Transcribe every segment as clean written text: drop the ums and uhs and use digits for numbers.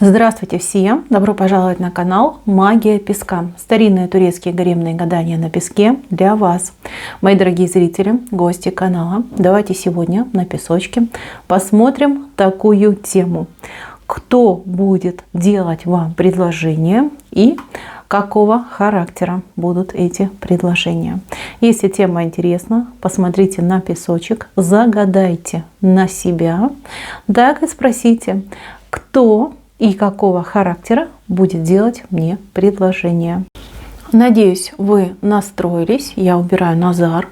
Здравствуйте всем! Добро пожаловать на канал Магия Песка. Старинные турецкие гаремные гадания на песке для вас. Мои дорогие зрители, гости канала, давайте сегодня на песочке посмотрим такую тему. Кто будет делать вам предложение и какого характера будут эти предложения. Если тема интересна, посмотрите на песочек, загадайте на себя, так и спросите, кто и какого характера будет делать мне предложение. Надеюсь, вы настроились. Я убираю Назар.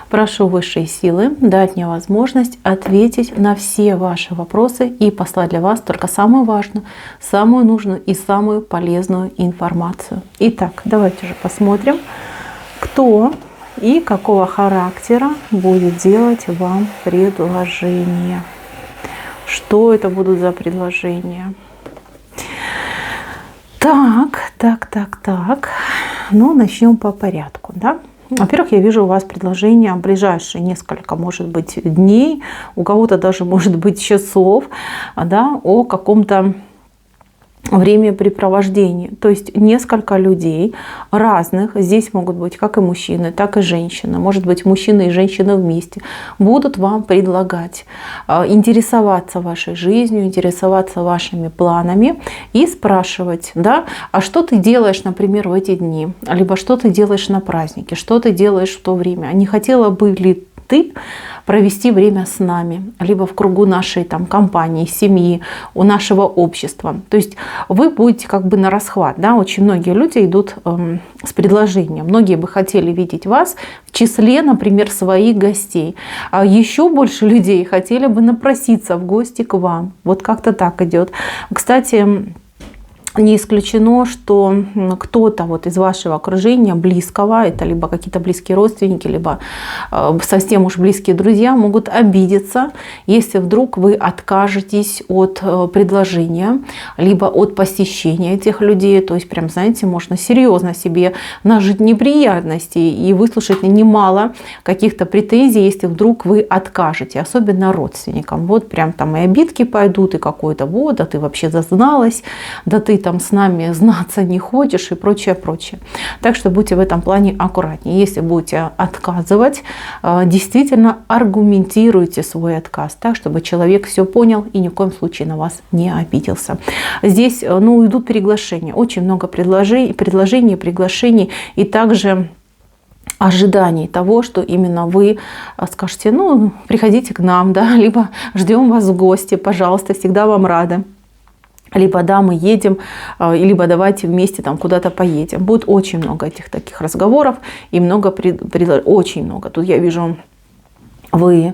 Прошу высшие силы дать мне возможность ответить на все ваши вопросы и послать для вас только самую важную, самую нужную и самую полезную информацию. Итак, давайте же посмотрим, кто и какого характера будет делать вам предложение. Что это будут за предложения? Так. Ну, начнем по порядку, да? Во-первых, я вижу у вас предложение ближайшие несколько, может быть, дней, у кого-то даже, может быть, часов, да, о каком-то времяпрепровождении. То есть несколько людей разных, здесь могут быть как и мужчины, так и женщины, может быть, мужчины и женщины вместе, будут вам предлагать интересоваться вашей жизнью, интересоваться вашими планами и спрашивать, да, а что ты делаешь, например, в эти дни, либо что ты делаешь на празднике, что ты делаешь в то время, а не хотела бы ли ты провести время с нами, либо в кругу нашей там компании, семьи, у нашего общества. То есть вы будете как бы на расхват, да, очень многие люди идут с предложением. Многие бы хотели видеть вас в числе, например, своих гостей. А еще больше людей хотели бы напроситься в гости к вам. Вот как-то так идет. Кстати, не исключено, что кто-то вот из вашего окружения близкого, это либо какие-то близкие родственники, либо совсем уж близкие друзья, могут обидеться, если вдруг вы откажетесь от предложения, либо от посещения этих людей. То есть, прям, знаете, можно серьезно себе нажить неприятностей и выслушать немало каких-то претензий, если вдруг вы откажете, особенно родственникам. Вот прям там и обидки пойдут, и какое-то вот, да ты вообще зазналась, да ты там с нами знаться не хочешь и прочее. Так что будьте в этом плане аккуратнее. Если будете отказывать, действительно аргументируйте свой отказ так, чтобы человек все понял и ни в коем случае на вас не обиделся. Здесь, идут приглашения. Очень много приглашений и также ожиданий того, что именно вы скажете, приходите к нам, да, либо ждем вас в гости, пожалуйста, всегда вам рады. Либо да, мы едем, либо давайте вместе там куда-то поедем. Будет очень много этих таких разговоров и очень много. Тут я вижу, вы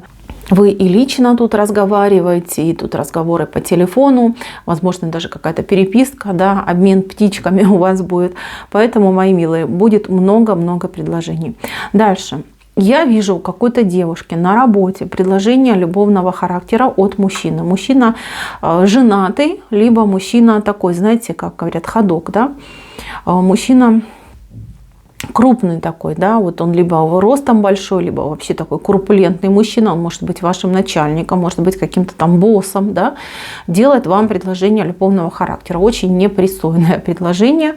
и лично тут разговариваете, и тут разговоры по телефону, возможно, даже какая-то переписка, да, обмен птичками у вас будет. Поэтому, мои милые, будет много-много предложений. Дальше. Я вижу у какой-то девушки на работе предложение любовного характера от мужчины. Мужчина женатый, либо мужчина такой, знаете, как говорят, ходок, да? Мужчина крупный такой, да, вот он либо ростом большой, либо вообще такой корпулентный мужчина, он может быть вашим начальником, может быть каким-то там боссом, да, делает вам предложение любовного характера. Очень непристойное предложение,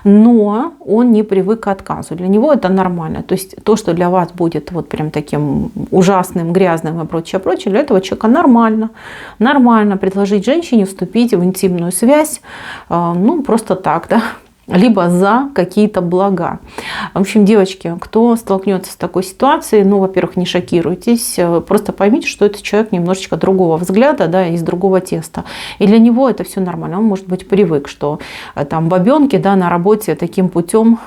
но он не привык к отказу. Для него это нормально. То есть то, что для вас будет вот прям таким ужасным, грязным и прочее, для этого человека нормально. Нормально предложить женщине вступить в интимную связь, просто так, да, либо за какие-то блага. В общем, девочки, кто столкнется с такой ситуацией, во-первых, не шокируйтесь, просто поймите, что это человек немножечко другого взгляда, да, из другого теста. И для него это все нормально. Он, может быть, привык, что там бабенки, да, на работе таким путем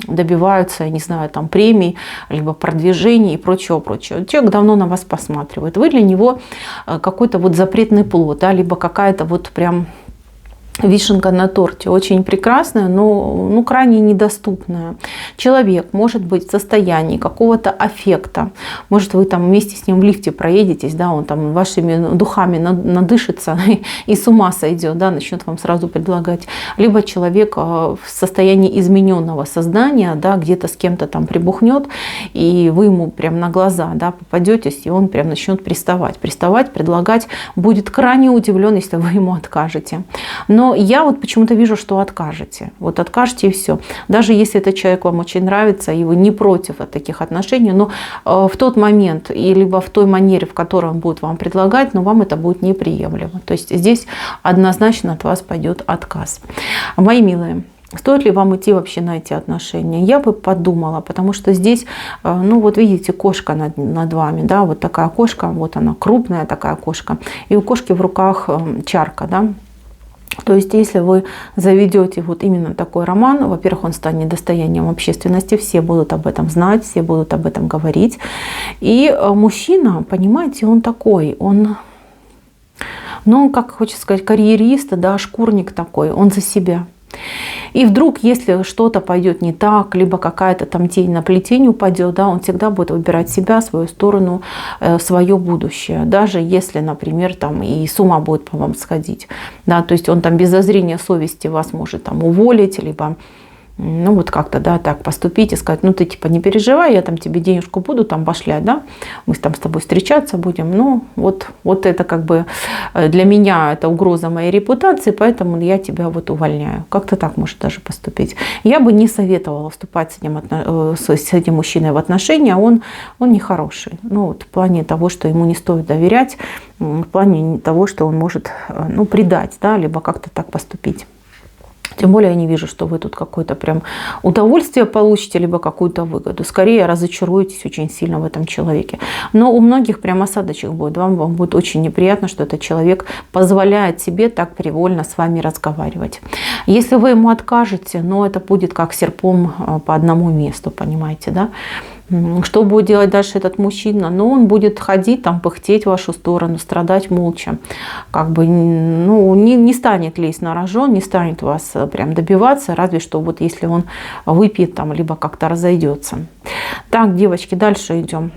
добиваются, я не знаю, там премий, либо продвижений и прочего. Человек давно на вас посматривает. Вы для него какой-то вот запретный плод, да, либо какая-то вот прям вишенка на торте, очень прекрасная, но крайне недоступная. Человек может быть в состоянии какого-то аффекта. Может, вы там вместе с ним в лифте проедетесь, да, он там вашими духами надышится и с ума сойдет, да, начнет вам сразу предлагать. Либо человек в состоянии измененного сознания, да, где-то с кем-то там прибухнет, и вы ему прям на глаза, да, попадетесь, и он прям начнет приставать, предлагать, будет крайне удивлен, если вы ему откажете. Но я вот почему-то вижу, что откажете. Вот откажете и все. Даже если этот человек вам очень нравится, и вы не против от таких отношений, но в тот момент, и либо в той манере, в которой он будет вам предлагать, но вам это будет неприемлемо. То есть здесь однозначно от вас пойдет отказ. Мои милые, стоит ли вам идти вообще на эти отношения? Я бы подумала, потому что здесь, ну вот видите, кошка над вами, да, вот такая кошка, вот она, крупная такая кошка, и у кошки в руках чарка, да. То есть, если вы заведете вот именно такой роман, во-первых, он станет достоянием общественности, все будут об этом знать, все будут об этом говорить. И мужчина, понимаете, он такой, он, ну, как хочется сказать, карьерист, да, шкурник такой, он за себя. И вдруг, если что-то пойдет не так, либо какая-то там тень на плетень упадет, да, он всегда будет выбирать себя, свою сторону, свое будущее. Даже если, например, там и с ума будет по вам сходить. Да, то есть он там без зазрения совести вас может там уволить, либо ну вот как-то, да, так поступить и сказать, ну ты типа не переживай, я там тебе денежку буду там башлять, да, мы там с тобой встречаться будем, ну вот это как бы для меня это угроза моей репутации, поэтому я тебя вот увольняю. Как-то так может даже поступить. Я бы не советовала вступать с этим мужчиной в отношения, он нехороший. Ну вот в плане того, что ему не стоит доверять, в плане того, что он может, ну, предать, да, либо как-то так поступить. Тем более я не вижу, что вы тут какое-то прям удовольствие получите, либо какую-то выгоду. Скорее разочаруетесь очень сильно в этом человеке. Но у многих прям осадочек будет. Вам будет очень неприятно, что этот человек позволяет себе так привольно с вами разговаривать. Если вы ему откажете, но это будет как серпом по одному месту, понимаете, да? Что будет делать дальше этот мужчина? Ну, он будет ходить, там, пыхтеть в вашу сторону, страдать молча. Как бы, ну, не станет лезть на рожон, не станет вас прям добиваться, разве что вот если он выпьет там, либо как-то разойдется. Так, девочки, дальше идем.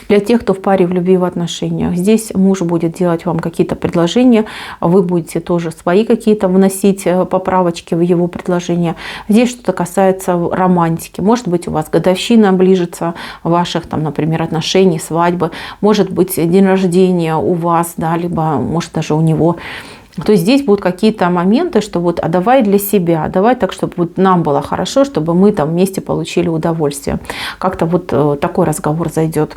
Для тех, кто в паре, в любви, в отношениях. Здесь муж будет делать вам какие-то предложения, вы будете тоже свои какие-то вносить поправочки в его предложения. Здесь что-то касается романтики. Может быть, у вас годовщина ближется ваших, там, например, отношений, свадьбы. Может быть, день рождения у вас, да, либо, может, даже у него. То есть здесь будут какие-то моменты, что вот, а давай для себя, давай так, чтобы вот нам было хорошо, чтобы мы там вместе получили удовольствие. Как-то вот такой разговор зайдет.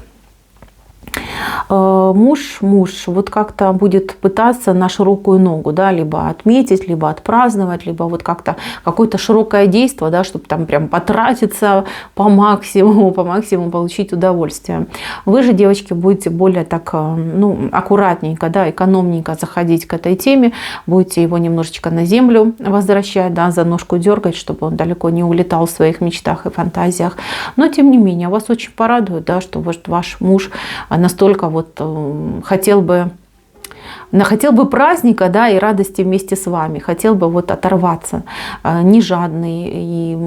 Муж вот как-то будет пытаться на широкую ногу, да, либо отметить, либо отпраздновать, либо вот как-то какое-то широкое действие, да, чтобы там прям потратиться по максимуму получить удовольствие. Вы же, девочки, будете более так, ну, аккуратненько, да, экономненько заходить к этой теме, будете его немножечко на землю возвращать, да, за ножку дергать, чтобы он далеко не улетал в своих мечтах и фантазиях. Но, тем не менее, вас очень порадует, да, что ваш муж настолько вот хотел бы праздника, да, и радости вместе с вами, хотел бы вот оторваться, не жадный, и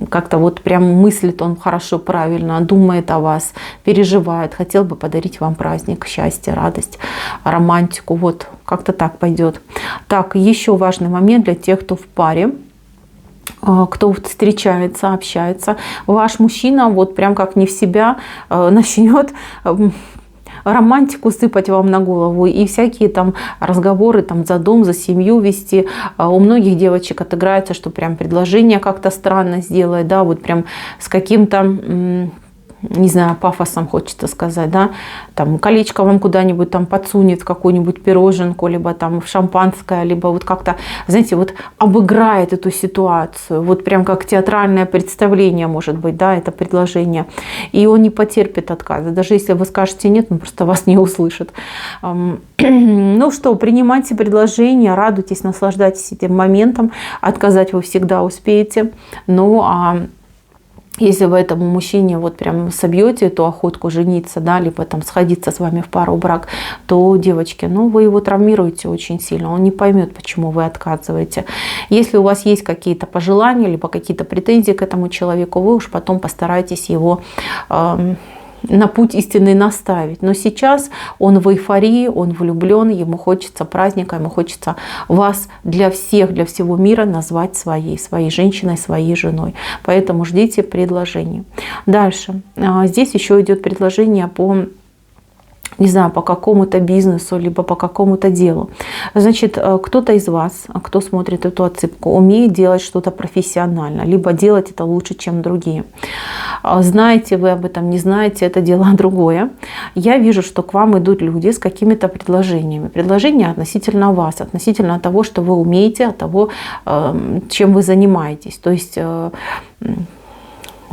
как-то вот прям мыслит он хорошо, правильно, думает о вас, переживает, хотел бы подарить вам праздник, счастье, радость, романтику, вот как-то так пойдет. Так, еще важный момент для тех, кто в паре, кто встречается, общается. Ваш мужчина вот прям как не в себя начнет романтику сыпать вам на голову и всякие там разговоры там за дом, за семью вести. У многих девочек отыграется, что прям предложение как-то странно сделает, да, вот прям с каким-то, не знаю, пафосом хочется сказать, да, там колечко вам куда-нибудь там подсунет, какую-нибудь пироженку, либо там в шампанское, либо вот как-то, знаете, вот обыграет эту ситуацию, вот прям как театральное представление может быть, да, это предложение, и он не потерпит отказа, даже если вы скажете нет, он просто вас не услышит. Ну что, принимайте предложение, радуйтесь, наслаждайтесь этим моментом, отказать вы всегда успеете, ну а Если вы этому мужчине вот прям собьете эту охотку жениться, да, либо там сходиться с вами в пару брак, то, девочки, ну вы его травмируете очень сильно, он не поймет, почему вы отказываете. Если у вас есть какие-то пожелания, либо какие-то претензии к этому человеку, вы уж потом постарайтесь его на путь истинный наставить. Но сейчас он в эйфории, он влюблен, ему хочется праздника, ему хочется вас для всех, для всего мира назвать своей женщиной, своей женой. Поэтому ждите предложений. Дальше. Здесь еще идет предложение по, не знаю, по какому-то бизнесу, либо по какому-то делу. Значит, кто-то из вас, кто смотрит эту отсыпку, умеет делать что-то профессионально, либо делать это лучше, чем другие. Знаете вы об этом, не знаете, это дело другое. Я вижу, что к вам идут люди с какими-то предложениями. Предложения относительно вас, относительно того, что вы умеете, от того, чем вы занимаетесь. То есть...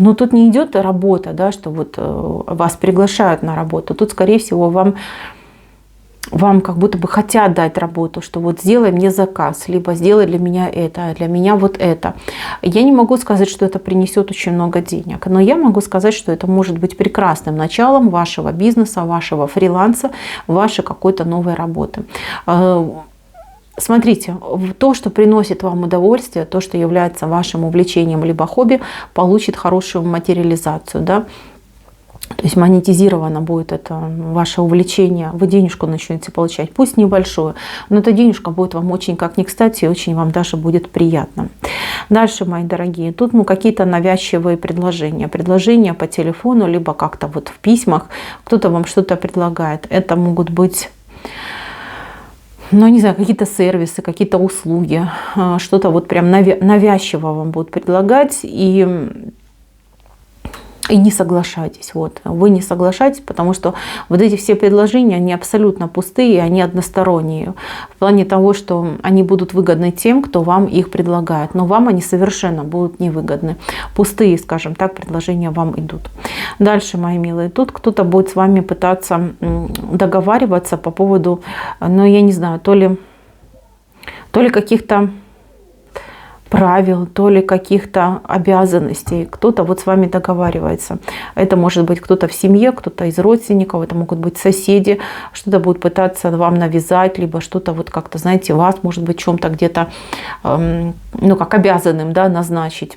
Но тут не идет работа, да, что вот вас приглашают на работу. Тут, скорее всего, вам как будто бы хотят дать работу, что вот сделай мне заказ, либо сделай для меня это, для меня вот это. Я не могу сказать, что это принесет очень много денег, но я могу сказать, что это может быть прекрасным началом вашего бизнеса, вашего фриланса, вашей какой-то новой работы. Смотрите, то, что приносит вам удовольствие, то, что является вашим увлечением либо хобби, получит хорошую материализацию, да? То есть монетизировано будет это ваше увлечение, вы денежку начнете получать, пусть небольшую, но эта денежка будет вам очень как ни кстати, и очень вам даже будет приятно. Дальше, мои дорогие, тут какие-то навязчивые предложения по телефону, либо как-то вот в письмах, кто-то вам что-то предлагает. Это могут быть... ну, не знаю, какие-то сервисы, какие-то услуги, что-то вот прям навязчиво вам будут предлагать, и не соглашайтесь. Вот. Вы не соглашайтесь, потому что вот эти все предложения, они абсолютно пустые, они односторонние. В плане того, что они будут выгодны тем, кто вам их предлагает. Но вам они совершенно будут невыгодны. Пустые, скажем так, предложения вам идут. Дальше, мои милые, тут кто-то будет с вами пытаться договариваться по поводу, ну, я не знаю, то ли каких-то правил, то ли каких-то обязанностей. Кто-то вот с вами договаривается. Это может быть кто-то в семье, кто-то из родственников, это могут быть соседи, что-то будут пытаться вам навязать, либо что-то вот как-то, знаете, вас, может быть, в чем-то где-то, ну, как обязанным, да, назначить.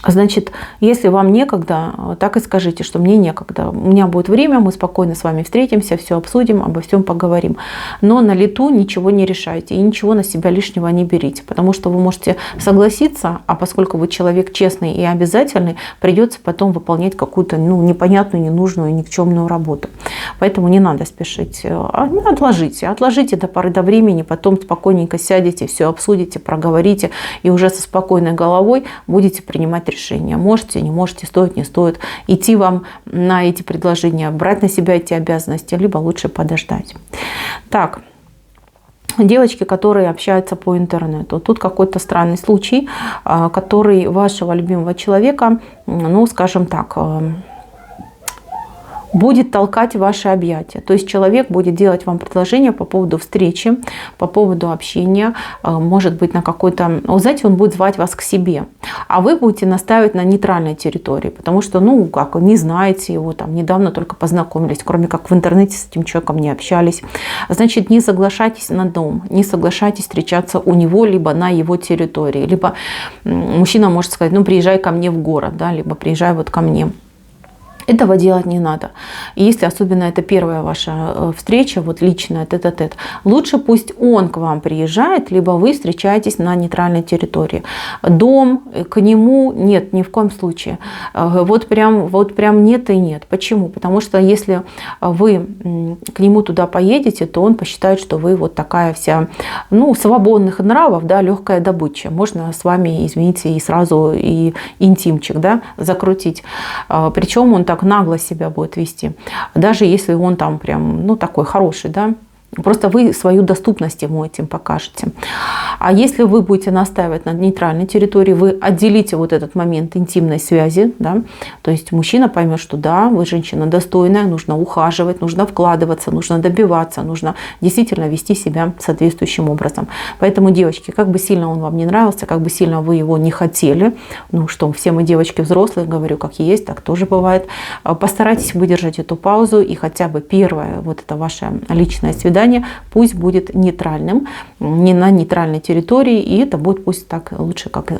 Значит, если вам некогда, так и скажите, что мне некогда. У меня будет время, мы спокойно с вами встретимся, все обсудим, обо всем поговорим. Но на лету ничего не решайте и ничего на себя лишнего не берите. Потому что вы можете согласиться, а поскольку вы человек честный и обязательный, придется потом выполнять какую-то непонятную, ненужную, никчемную работу. Поэтому не надо спешить. Отложите до поры до времени, потом спокойненько сядете, все обсудите, проговорите и уже со спокойной головой будете принимать решения. Можете, не можете, стоит, не стоит. Идти вам на эти предложения, брать на себя эти обязанности, либо лучше подождать. Так, девочки, которые общаются по интернету. Тут какой-то странный случай, который вашего любимого человека, ну, скажем так, будет толкать ваши объятия. То есть человек будет делать вам предложение по поводу встречи, по поводу общения, может быть, на какой-то... знаете, он будет звать вас к себе, а вы будете настаивать на нейтральной территории, потому что, ну, как, не знаете его, там, недавно только познакомились, кроме как в интернете с этим человеком не общались. Значит, не соглашайтесь на дом, не соглашайтесь встречаться у него, либо на его территории. Либо мужчина может сказать, ну, приезжай ко мне в город, да, либо приезжай вот ко мне. Этого делать не надо. И если особенно это первая ваша встреча, вот личная, тет-а-тет, лучше пусть он к вам приезжает, либо вы встречаетесь на нейтральной территории. Дом, к нему нет, ни в коем случае. Вот прям нет и нет. Почему? Потому что если вы к нему туда поедете, то он посчитает, что вы вот такая вся, ну, свободных нравов, да, легкая добыча. Можно с вами, извините, и сразу и интимчик, да, закрутить. Причем он так нагло себя будет вести, даже если он там прям, ну, такой хороший, да, просто вы свою доступность ему этим покажете. А если вы будете настаивать на нейтральной территории, вы отделите вот этот момент интимной связи, да, то есть мужчина поймет, что да, вы женщина достойная, нужно ухаживать, нужно вкладываться, нужно добиваться, нужно действительно вести себя соответствующим образом. Поэтому, девочки, как бы сильно он вам не нравился, как бы сильно вы его не хотели, ну что, все мы девочки взрослые, говорю, как есть, так тоже бывает, постарайтесь выдержать эту паузу, и хотя бы первое вот это ваше личное свидание пусть будет нейтральным, не на нейтральной территории, и это будет пусть так лучше, как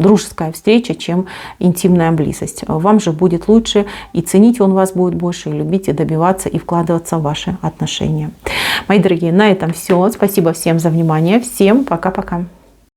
дружеская встреча, чем интимная близость. Вам же будет лучше, и ценить он вас будет больше, и любить, и добиваться, и вкладываться в ваши отношения. Мои дорогие, на этом все. Спасибо всем за внимание. Всем пока-пока.